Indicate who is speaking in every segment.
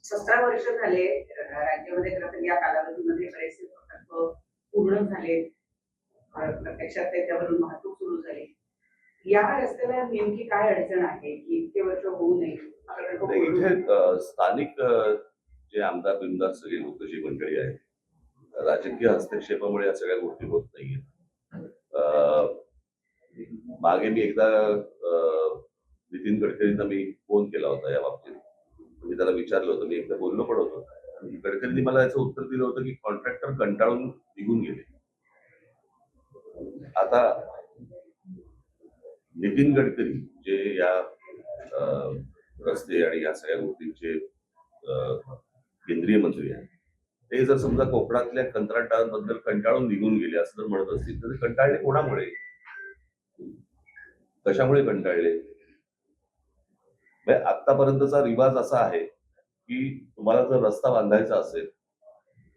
Speaker 1: 17 वर्ष झाले राज्यामध्ये खरं तर या कालावधीमध्ये बरेचसे प्रकल्प पूर्ण झाले. प्रत्यक्षात त्याच्यावरून वाहतूक सुरू झाली. या रस्त्याला नेमकी काय अडचण आहे की इतके वर्ष होऊ नये?
Speaker 2: इथे स्थानिक जे आमदार बिमदार सगळी लोक जी मंडळी आहेत, राजकीय हस्तक्षेपामुळे या सगळ्या गोष्टी होत नाहीयेत. मागे मी एकदा नितीन गडकरींना मी फोन केला होता या बाबतीत. मी त्याला विचारलं होतं, मी एकदा बोललो पण होतो. गडकरींनी मला याचं उत्तर दिलं होतं की कॉन्ट्रॅक्टर कंटाळून निघून गेले. आता नितीन गडकरी जे या रस्ते आणि या सगळ्या गोष्टींचे केंद्रीय मंत्री आहेत, ते जर समजा कोकणातल्या कंत्राटदारांबद्दल कंटाळून निघून गेले असं जर म्हणत असतील तर कंटाळले कोणामुळे, कशामुळे कंटाळले? आतापर्यंतचा रिवाज असा आहे की तुम्हाला जर रस्ता बांधायचा असेल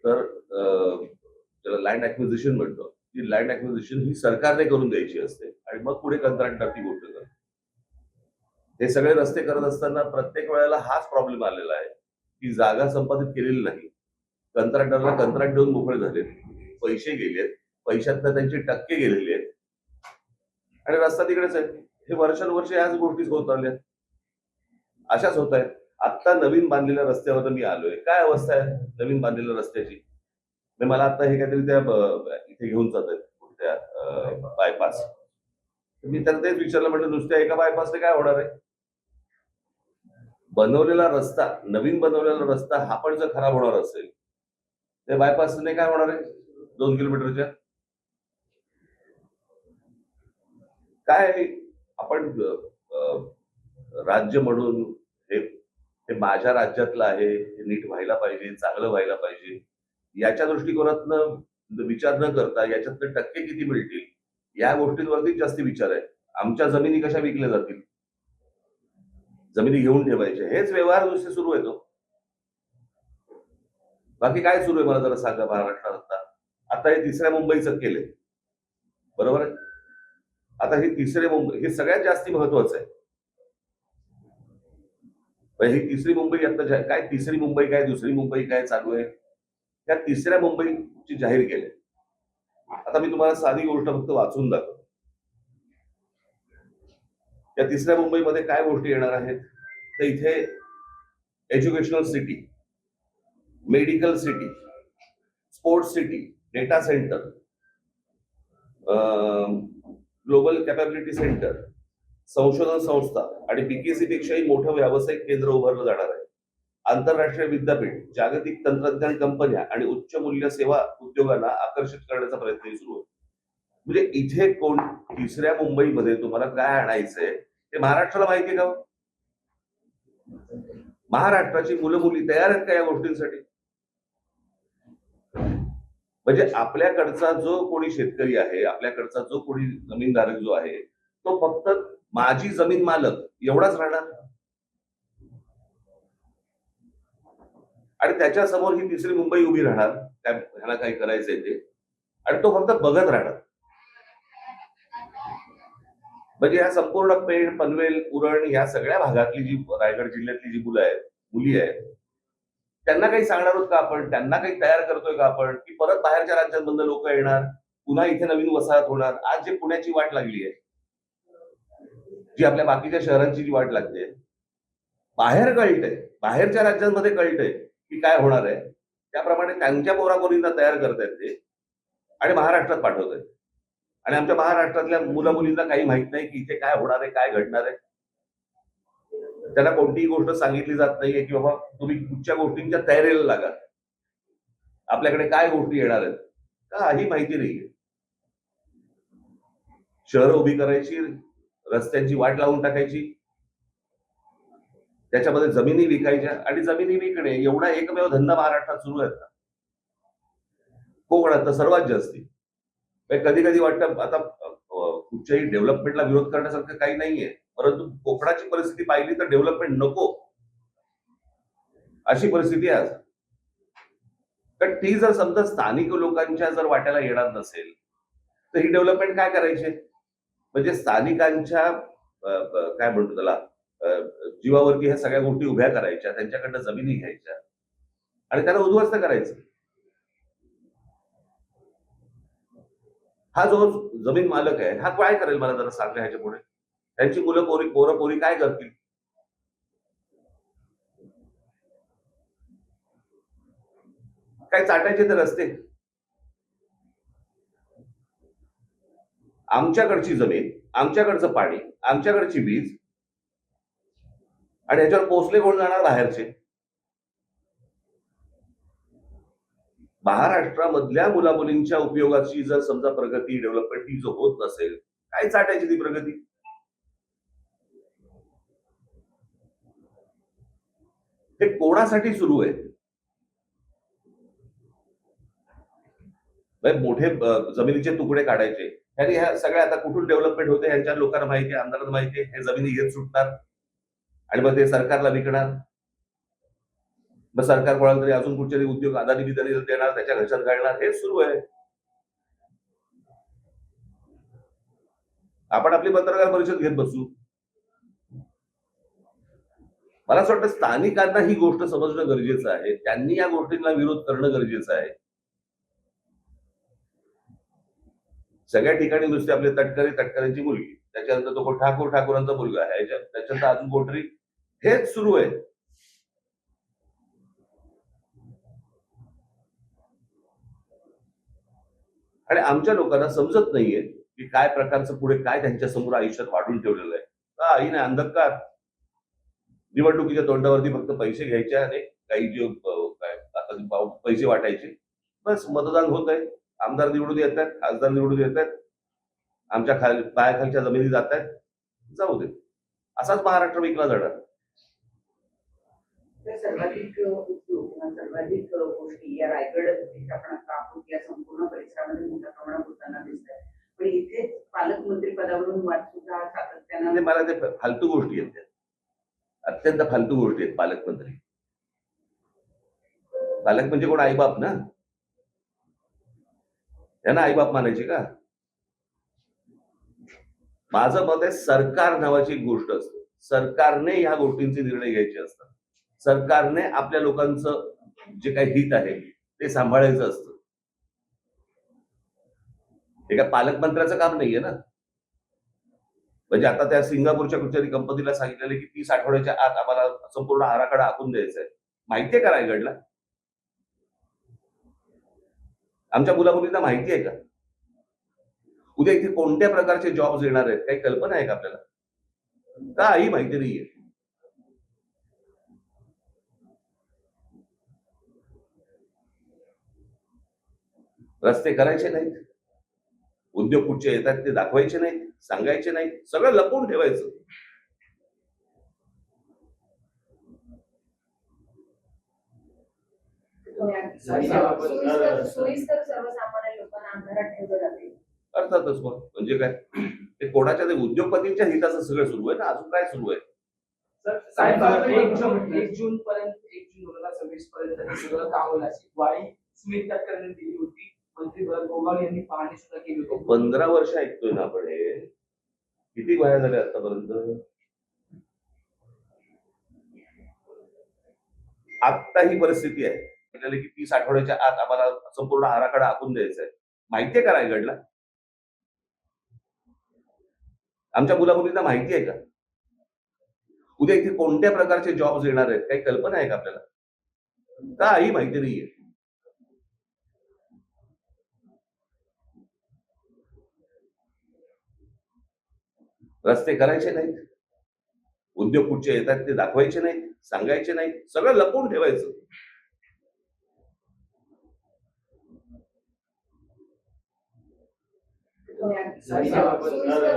Speaker 2: तर त्याला लँड ऍक्विजिशन म्हणतो. ती लँड ऍक्विजिशन ही सरकारने करून द्यायची असते आणि मग पुढे कंत्राटदार ती गोष्ट करतात. हे सगळे रस्ते करत असताना प्रत्येक वेळेला हाच प्रॉब्लेम आलेला आहे की जागा संपादित केलेली नाही. कंत्राटदाराला कंत्राट देऊन मोकळे झालेत, पैसे गेलेत, पैशातनं त्यांचे टक्के गेलेले आहेत आणि रस्ता तिकडेच आहे. हे वर्षानुवर्ष याच गोष्टी होत आल्या, अशाच होत आहेत. आता नवीन बांधलेल्या रस्त्यावर मी आलोय, काय अवस्था आहे नवीन बांधलेल्या रस्त्याची? मला आता हे काहीतरी त्या इथे घेऊन जात आहेत त्या बायपास. मी त्यांना तेच विचारलं, म्हणजे नुसत्या एका बायपासने काय होणार आहे? बनवलेला रस्ता, नवीन बनवलेला रस्ता हा पण जर खराब होणार असेल त्या बायपासने काय होणार आहे 2 किलोमीटरच्या? काय आपण राज्य म्हणून हे माझ्या राज्यातलं आहे, हे नीट व्हायला पाहिजे, चांगलं व्हायला पाहिजे, याच्या दृष्टिकोनातनं विचार न करता याच्यातनं टक्के किती मिळतील या गोष्टींवरती जास्त विचार आहे. आमच्या जमिनी कशा विकल्या जातील, जमिनी घेऊन ठेवायचे, हेच व्यवहार नुसते सुरू आहे. तो बाकी काय सुरू आहे मला जरा सांगा महाराष्ट्रात? आता हे तिसऱ्या मुंबईचं केलंय, बरोबर आहे? आता हे तिसरे मुंबई हे सगळ्यात जास्त महत्वाचं आहे. ही तिसरी मुंबई आता काय, तिसरी मुंबई काय, दुसरी मुंबई काय चालू आहे, त्या तिसऱ्या मुंबईची जाहीर केले. आता मी तुम्हाला साधी गोष्ट फक्त वाचून दाखवतो. त्या तिसऱ्या मुंबईमध्ये काय गोष्टी येणार आहेत तर इथे educational city, medical city, sports city, data centre, global capability centre, संशोधन संस्था आणि बीकेसी पेक्षाही मोठं व्यावसायिक केंद्र उभारलं जाणार आहे. आंतरराष्ट्रीय विद्यापीठ, जागतिक तंत्रज्ञान कंपन्या आणि उच्च मूल्य सेवा उद्योगांना आकर्षित करण्याचा प्रयत्न सुरू आहे. म्हणजे इथे कोण तिसऱ्या मुंबईमध्ये तुम्हाला काय आणायचंय ते महाराष्ट्राला माहिती का? महाराष्ट्राची मुलं मुली तयार आहेत का या गोष्टींसाठी? म्हणजे आपल्याकडचा जो कोणी शेतकरी आहे, आपल्याकडचा जो कोणी जमीनधारक जो आहे, तो फक्त माझी जमीन मालक एवढाच राहणार आणि त्याच्या समोर ही तिसरी मुंबई उभी राहणार, काय ह्याला काही करायचंय ते, आणि तो फक्त बघत राहणार. म्हणजे या संपूर्ण पेण, पनवेल, उरण या सगळ्या भागातली जी रायगड जिल्ह्यातली जी मुली आहेत त्यांना काही सांगणार आहोत का आपण? त्यांना काही तयार करतोय का आपण की परत बाहेरच्या राज्यांमधून लोक येणार, पुन्हा इथे नवीन वसाहत होणार? आज जे पुण्याची वाट लागली आहे, जी आपल्या बाकीच्या शहरांची जी वाट लागते, बाहेर कळतंय, बाहेरच्या राज्यांमध्ये कळतंय की काय होणार आहे, त्याप्रमाणे त्यांच्या पोरापोरींना तयार करतायत ते आणि महाराष्ट्रात पाठवत आहेत. आणि आमच्या महाराष्ट्रातल्या मुला मुलींना काही माहित नाही की इथे काय होणार आहे, काय घडणार आहे. त्यांना कोणतीही गोष्ट सांगितली जात नाहीये की बाबा तुम्ही कुठच्या गोष्टींच्या तयारीला लागा, आपल्याकडे काय गोष्टी येणार आहेत, काही माहिती नाहीये. शहरं उभी करायची, रस्त्यांची वाट लावून टाकायची, त्याच्यामध्ये जमिनी विकायच्या आणि जमिनी विकणे एवढा एकमेव धंदा महाराष्ट्रात सुरू आहे. कोकणात तर सर्वात जास्ती. कधी कधी वाटतं आता कुठच्याही डेव्हलपमेंटला विरोध करण्यासारखं काही नाहीये, परंतु कोकणाची परिस्थिती पाहिली तर डेव्हलपमेंट नको अशी परिस्थिती आहे आज. कारण ती जर समजा स्थानिक लोकांच्या जर वाट्याला येणार नसेल तर ही डेव्हलपमेंट काय करायची? म्हणजे स्थानिकांच्या काय म्हणतो त्याला जीवावरती ह्या सगळ्या गोष्टी उभ्या करायच्या, त्यांच्याकडनं जमिनी घ्यायच्या, आणि त्यांना उद्ध्वस्त करायचं. हा जो जमीन मालक आहे हा काय करेल मला जरा सांगा ह्याच्या पुढे. त्यांची पोरं पोरी काय करतील? काय चाटायचे तर रस्ते. आमच्याकडची जमीन, आमच्याकडचं पाणी, आमच्याकडची वीज आणि ह्याच्यावर पोचले कोण जाणार? बाहेरचे. महाराष्ट्रामधल्या मुलामुलींच्या उपयोगाची जर समजा प्रगती डेव्हलपमेंट ही जो होत नसेल, काय चाटायची ती प्रगती? हे कोणासाठी सुरू आहे? मोठे जमिनीचे तुकडे काढायचे. आणि ह्या सगळ्या आता कुठून डेव्हलपमेंट होते ह्यांच्या लोकांना माहिती आहे, आमदारांना माहिती आहे. हे जमिनी घेत सुटणार आणि मग ते सरकारला विकणार. मग सरकार कोणाला तरी अजून कुठचे उद्योग अदानी बिदानी देणार, त्याच्या घशात घालणार. हेच सुरू आहे. आपण आपली पत्रकार परिषद घेत बसू. मला असं वाटतं स्थानिकांना ही गोष्ट समजणं गरजेचं आहे. त्यांनी या गोष्टींना विरोध करणं गरजेचं आहे. सगळ्या ठिकाणी नुसते आपले तटकऱ्यांची मुलगी, त्याच्यानंतर तो ठाकूरांचा मुलगा आहे, त्याच्यानंतर अजून कोणतरी, हेच सुरू आहे. आणि आमच्या लोकांना समजत नाहीये की काय प्रकारचं पुढे काय त्यांच्या समोर आयुष्यात वाढून ठेवलेलं आहे. काही नाही, अंधकार. निवडणुकीच्या तोंडावरती फक्त पैसे घ्यायचे आणि काही जे काय आता पैसे वाटायचे, बस मतदान होत आहे. आमदार निवडून येत आहेत, खासदार निवडून येत आहेत, आमच्या पायाखालच्या जमिनी जात आहेत, जाऊ दे. असाच महाराष्ट्र विकला जाणार.
Speaker 1: सर्वाधिक उद्योग किंवा सर्वाधिक गोष्टी या रायगड आपण आता आहोत या संपूर्ण परिसरामध्ये मोठ्या प्रमाणात होताना दिसत आहे. पण इथे पालकमंत्री पदावरून वाद सुद्धा सातत्यानं.
Speaker 2: मला ते फालतू गोष्टी आहेत त्या, अत्यंत फालतू गोष्टी आहेत. पालकमंत्री, पालक म्हणजे कोण? आईबाप ना. यांना आईबाप मानायचे का? माझं मत आहे, सरकार नावाची एक गोष्ट असते. सरकारने ह्या गोष्टींचे निर्णय घ्यायचे असतात. सरकारने आपल्या लोकांचं जे काही हित आहे ते सांभाळायचं असतं. हे काय पालकमंत्र्याचं काम नाहीये ना. म्हणजे आता त्या सिंगापूरच्या कुठच्याही कंपनीला सांगितलेलं की 30 आठवड्याच्या आत आम्हाला संपूर्ण आराखडा आखून द्यायचा आहे. माहितीये का रायगडला? आमच्या मुलामुलींना माहिती आहे का उद्या इथे कोणत्या प्रकारचे जॉब्स येणार आहेत? काही कल्पना आहे का आपल्याला? काही माहिती नाहीये. रस्ते करायचे नाहीत, उद्योग कुठचे येतात ते दाखवायचे नाहीत, सांगायचे नाहीत, सगळं लपवून ठेवायचं.
Speaker 3: सोयीस्कर सर्वसामान्य लोकांना अंधारात ठेवलं जाते.
Speaker 2: अर्थातच. मग म्हणजे काय, ते कोणाच्या ते उद्योगपतींच्या हिताचं सगळं सुरू आहे ना. अजून काय सुरू आहे?
Speaker 4: साहेब, 1 जून पर्यंत, 1 जून 2026 पर्यंत हे सगळं काम होईल अशी ग्वाही स्मिथ तटकरेंनी दिली होती. मंत्री भरत गोगावले यांनी पाहणी सुद्धा केली होती.
Speaker 2: 15 वर्ष ऐकतोय ना आपण हे. किती वया झाल्या आतापर्यंत? आता ही परिस्थिती आहे की 30 आठवड्याच्या आत आम्हाला संपूर्ण आराखडा आखून द्यायचा आहे. माहितीये का रायगडला? आमच्या मुलामुलींना माहिती आहे का उद्या इथे कोणत्या प्रकारचे जॉब्स येणार आहेत? काही कल्पना आहे का आपल्याला? काही माहिती नाहीये. रस्ते करायचे नाहीत, उद्योग कुठचे येतात ते दाखवायचे नाहीत, सांगायचे नाहीत, सगळं लपवून ठेवायचं.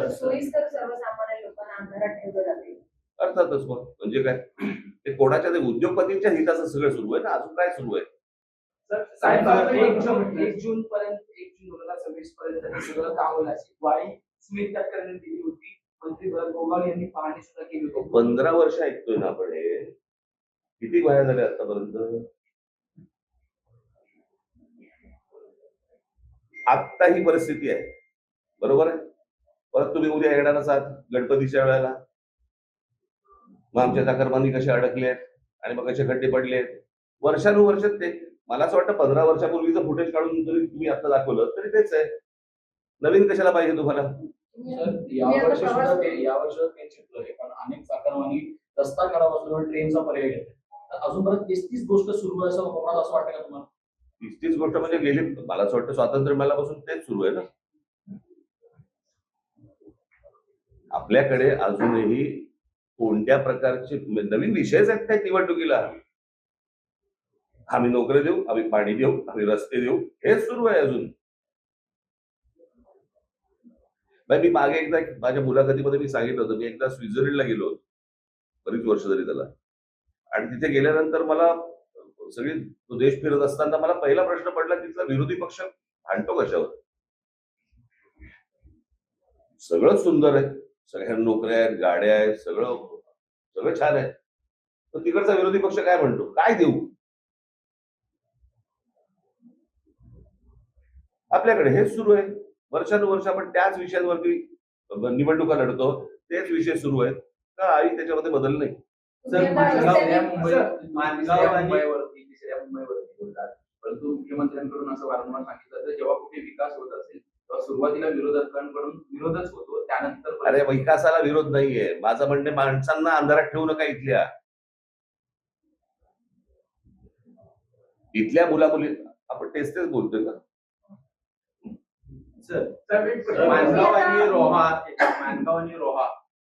Speaker 3: सोयीस्कर सर्वसामान्य लोकांना अंधारात ठेवलं जाते.
Speaker 2: अर्थातच. मग म्हणजे काय, ते कोणाच्या ते उद्योगपतींच्या हिताचं सगळं सुरू आहे ना. अजून काय सुरू आहे?
Speaker 4: साहेब, 1 जून पर्यंत, 1 जून 2026 पर्यंत हे सगळं काम होईल अशी ग्वाही स्मिथ तटकरेंनी दिली होती. मंत्री भरत गोगावले यांनी पाहणी सुद्धा केली होती.
Speaker 2: 15 वर्ष ऐकतोय ना आपण हे. किती वया झाल्या आतापर्यंत? आता ही परिस्थिती आहे, बरोबर आहे. परत तुम्ही उद्या येणार असाल गणपतीच्या वेळेला, मग आमच्या चाकरमानी कसे अडकलेत आणि मग कसे खड्डे पडलेत, वर्षानुवर्ष ते मला असं वाटतं 15 वर्षापूर्वीचं फुटेज काढून जरी तुम्ही आता दाखवलं तरी तेच आहे. नवीन कशाला पाहिजे तुम्हाला?
Speaker 5: सर यावर्षी सुद्धा ते चित्र आहे, पण अनेक चाकरमानी रस्ता खराब असल्यामुळे ट्रेनचा पर्याय घेतला. तर अजून परत तीच गोष्ट सुरू आहे असं कोणाला असं वाटतं का तुम्हाला?
Speaker 2: तीच गोष्ट म्हणजे गेली मला असं वाटतं स्वातंत्र्य मिळाल्यापासून तेच सुरू आहे ना. आपल्याकडे अजूनही कोणत्या प्रकारचे नवीन विषयच आहेत काय निवडणुकीला? आम्ही नोकरी देऊ, आम्ही पाणी देऊ, आम्ही रस्ते देऊ, हेच सुरू आहे अजून. मी मागे एकदा माझ्या मुलाखतीमध्ये मी सांगितलं होतं, मी एकदा स्वित्झर्लंडला गेलो होतो, बरीच वर्ष झाली त्याला. आणि तिथे गेल्यानंतर मला सगळी तो देश फिरत असताना मला पहिला प्रश्न पडला, तिथला विरोधी पक्ष भांडतो कशावर? सगळं सुंदर आहे, सगळ्या नोकऱ्या आहेत, गाड्या आहेत, सगळं छान आहे. तर तिकडचा विरोधी पक्ष काय म्हणतो, काय देऊ? आपल्याकडे हेच सुरू आहे. वर्षानुवर्ष आपण त्याच विषयांवरती निवडणुका लढतो, तेच विषय सुरू आहेत. काही त्याच्यामध्ये बदल नाही.
Speaker 3: तुम्ही आता
Speaker 4: मुंबईवरती तिसऱ्या मुंबईवरती बोलतात, परंतु मुख्यमंत्र्यांकडून असं वारंवार सांगितलं तर जेव्हा कुठे विकास होत असेल तेव्हा सुरुवातीला विरोधकांकडून विरोधच होतो, त्यानंतर
Speaker 2: अरे विकासाला विरोध नाहीये. माझं म्हणणे माणसांना अंधारात ठेवू नका. इथल्या मुलामुली आपण तेच बोलतोय का?
Speaker 6: मानगाव आणि रोहा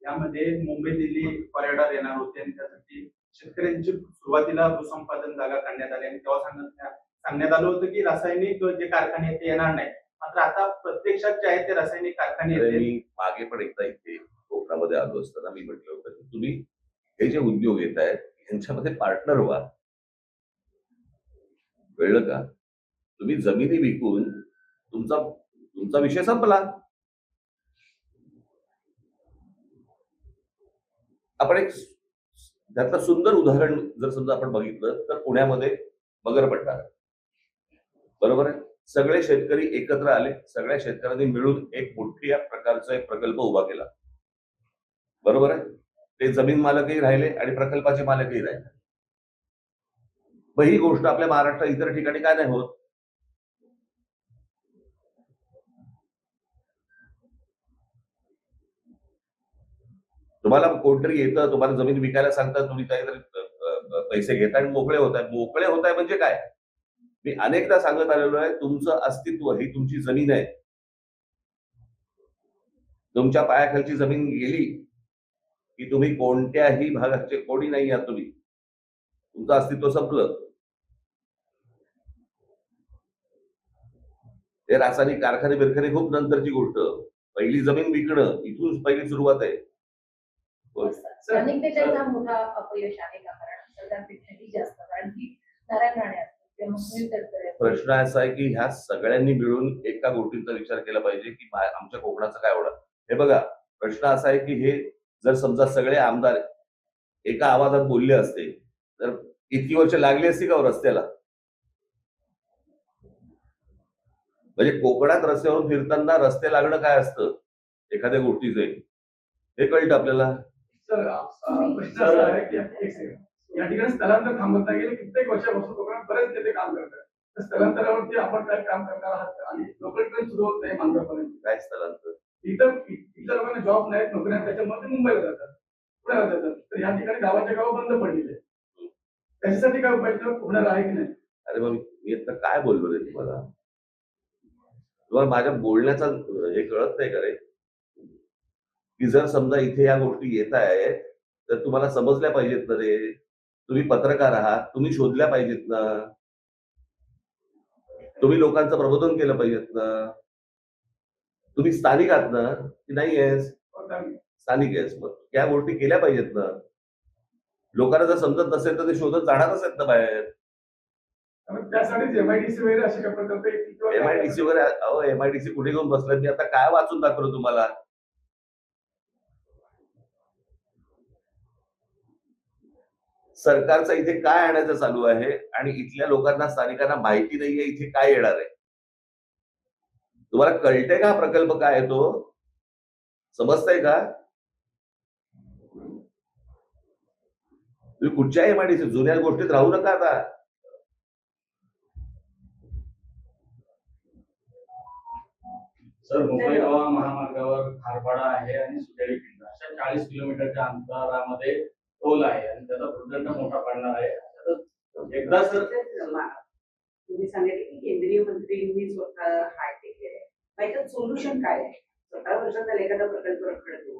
Speaker 6: यामध्ये मुंबई दिल्ली कॉरिडॉर येणार होते आणि त्यासाठी शेतकऱ्यांची सुरुवातीला भूसंपादन जागा काढण्यात आली आणि तेव्हा सांगण्यात आलं होतं की रासायनिक जे कारखाने आहेत ते येणार नाही. मात्र आता प्रत्यक्षात जे आहेत ते रासायनिक कारखाने येतील.
Speaker 2: मी मागे पण एकदा इथे कोकणामध्ये आलो असताना मी म्हटलं होतं की तुम्ही हे जे उद्योग येत आहेत यांच्यामध्ये पार्टनर व्हा. कळलं का? तुम्ही जमिनी विकून तुमचा विषय संपला. आपण एक त्यातलं सुंदर उदाहरण जर समजा आपण बघितलं तर पुण्यामध्ये मगरपट्टा, बरोबर आहे. सगळे शेतकरी एकत्र आले, सगळ्या शेतकऱ्यांनी मिळून एक मोठ्या प्रकारचा एक प्रकल्प उभा केला, बरोबर आहे. ते जमीन मालकही राहिले आणि प्रकल्पाचे मालकही राहिले. मग ही गोष्ट आपल्या महाराष्ट्रात इतर ठिकाणी काय नाही होत? तुम्हाला कोणतरी येतं, तुम्हाला जमीन विकायला सांगतात, तुम्ही काहीतरी पैसे घेता आणि मोकळे होताय म्हणजे काय? मी अनेकदा सांगत आलेलो आहे, तुमचं अस्तित्व ही तुमची जमीन आहे. तुमच्या पायाखालची जमीन गेली की तुम्ही कोणत्याही भागाचे कोणी नाही आहात. तुमचं अस्तित्व संपलं. हे रासायनिक कारखाने बिरखाने खूप नंतरची गोष्ट. पहिली जमीन विकणं इथून पहिली सुरुवात आहे.
Speaker 3: स्थानिक नेत्यांचा मोठा अपयश आहे का? कारण सरकारपेक्षाही जास्त, कारण की नारायण राणे असतील किंवा सुनील तटकरे.
Speaker 2: प्रश्न असा आहे की ह्या सगळ्यांनी मिळून एका गोष्टीचा विचार केला पाहिजे की आमच्या कोकणाचं काय होणार. हे बघा, प्रश्न असा आहे की हे जर समजा सगळे आमदार एका आवाजात बोलले असते तर इतकी वर्ष लागली असती का हो रस्त्याला? म्हणजे कोकणात रस्त्यावरून फिरताना रस्ते लागणं काय असतं एखाद्या गोष्टीचे हे कळतं आपल्याला.
Speaker 6: सर या ठिकाणी स्थलांतर थांबत नाही. गेले कित्येक वर्षापासून कोकणात बरेच नेते काम करतात. तर स्थलांतरावरती आपण काय काम करणार आहात आणि लोकल ट्रेन सुरू होत नाही मांजरापर्यंत.
Speaker 2: काय स्थलांतर?
Speaker 6: इथल्या लोकांना जॉब नाहीत, नोकऱ्या, त्याच्यामध्ये मुंबईला जातात, पुण्याला जातात. तर या ठिकाणी गावाच्या गाव बंद पडलेले. त्याच्यासाठी काय उपाय होणार आहे की नाही?
Speaker 2: अरे मग मी आता काय बोललो रे तुम्हाला माझ्या बोलण्याचा हे कळत नाही का रे? की जर समजा इथे या गोष्टी येत आहेत तर तुम्हाला समजल्या पाहिजेत ना रे. तुम्ही पत्रकार आहात, तुम्ही शोधल्या पाहिजेत ना. तुम्ही लोकांचं प्रबोधन केलं पाहिजेत ना. तुम्ही स्थानिक आहात ना की नाही आहेस? स्थानिक आहेस, मग त्या गोष्टी केल्या पाहिजेत ना. लोकांना जर समजत नसेल तर ते शोधत जाणारच आहेत ना बाहेर.
Speaker 6: त्यासाठीच एमआयडीसी वगैरे असे काय प्रकल्प
Speaker 2: एमआयडीसी वगैरे, अहो एमआयडीसी कुठे घेऊन बसलाय? मी आता काय वाचून दाखवलं तुम्हाला? सरकारचं इथे काय आणायचं चालू आहे आणि इथल्या लोकांना, स्थानिकांना माहिती नाहीये इथे काय येणार आहे. तुम्हाला कळतंय का प्रकल्प काय आहे तो? समजतंय का? तुम्ही कुठच्या एमआयडीसी जुन्या गोष्टीत राहू नका आता.
Speaker 5: सर मुंबई गोवा महामार्गावर खारपाडा आहे आणि सुतेडी खिंड अशा 40 किलोमीटरच्या अंतरामध्ये टोल आहे आणि त्याचा प्रचंड मोठा पडणार आहे. तर एकदा सर
Speaker 1: तुम्ही सांगितले की केंद्रीय मंत्रींनी स्वतः हात टेकलेले आहे. याच्यात सोल्युशन काय आहे? 17 वर्षात झाले एखादा प्रकल्प रखडतो,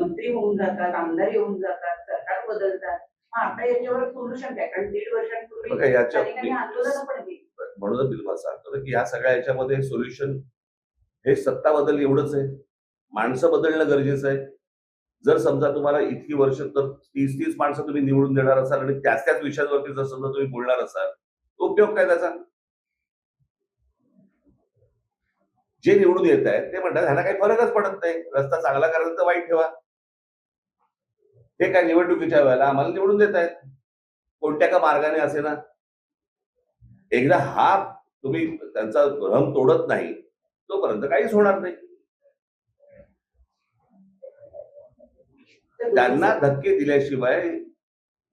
Speaker 1: मंत्री होऊन जातात, आमदार येऊन जातात, सरकार बदलतात. मग आता याच्यावर सोल्युशन काय? कारण 1.5 वर्षांपूर्वी
Speaker 2: बघा, याच्या-
Speaker 1: अनेकांनी आंदोलनं पण केली.
Speaker 2: म्हणूनच मी तुम्हाला सांगतो ना की ह्या सगळ्या याच्यामध्ये सोल्युशन हे सत्ता बदल एवढंच आहे. माणसं बदलणं गरजेचं आहे. जर समजा तुम्हाला इतकी वर्ष तर 30 माणसं तुम्ही निवडून देणार असाल आणि त्याच विषयांवरती जर समजा तुम्ही बोलणार असाल, तो उपयोग काय त्याचा? जे निवडून येत आहेत ते म्हणतात ह्यांना काही फरकच पडत नाही, रस्ता चांगला करायला तर वाईट ठेवा. हे काय निवडणुकीच्या वेळेला आम्हाला निवडून देत आहेत, कोणत्या का मार्गाने असे ना. एकदा हा तुम्ही त्यांचा भ्रम तोडत नाही तोपर्यंत काहीच होणार नाही. त्यांना धक्के दिल्याशिवाय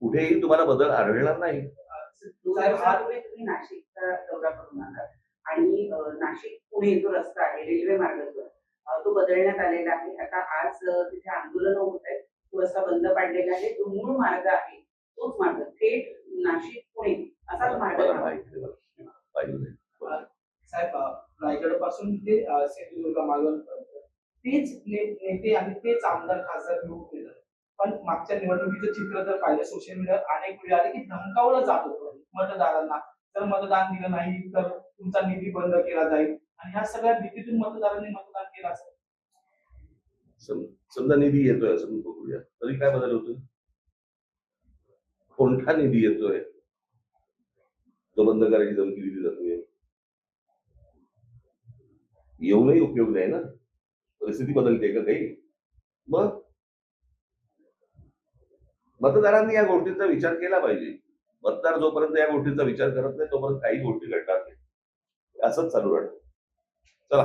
Speaker 2: कुठेही तुम्हाला बदल आढळणार नाही.
Speaker 1: 2007 तुम्ही नाशिकचा दौरा करून आलात आणि नाशिक पुणे जो रस्ता आहे रेल्वे मार्गाचा तो बदलण्यात आलेला आहे. आता आज तिथे आंदोलनं होत आहेत, तो रस्ता बंद पाडलेला आहे. जो मूळ मार्ग आहे तोच मार्ग थेट नाशिक पुणे असाच मार्ग
Speaker 2: मला
Speaker 1: आहे.
Speaker 2: माहिती नाही, मला पाहिलं नाही.
Speaker 7: साहेब रायगड पासून ते सिंधुदुर्ग मालवण तेच नेते आणि तेच आमदार खासदार निवडून येतात. पण मागच्या निवडणुकीचं चित्र जर पाहिलं सोशल मीडियावर अनेक वेळी आले की धमकावलं जात होतं मतदारांना. जर मतदान दिलं नाही तर तुमचा निधी बंद केला जाईल आणि ह्या सगळ्या भीतीतून मतदारांनी मतदान केलं असेल.
Speaker 2: समजा निधी येतोय असं बघूया, तरी काय बदल होतोय? कोणता निधी येतोय तो बंद करायची धमकी दिली जातोय? येऊनही उपयोग नाही ना, परिस्थिती बदलते का काही? मग मतदारांनी या गोष्टींचा विचार केला पाहिजे. मतदार जोपर्यंत या गोष्टींचा विचार करत नाही तोपर्यंत काही गोष्टी घडणार नाही. असंच चालू राहणार. चला.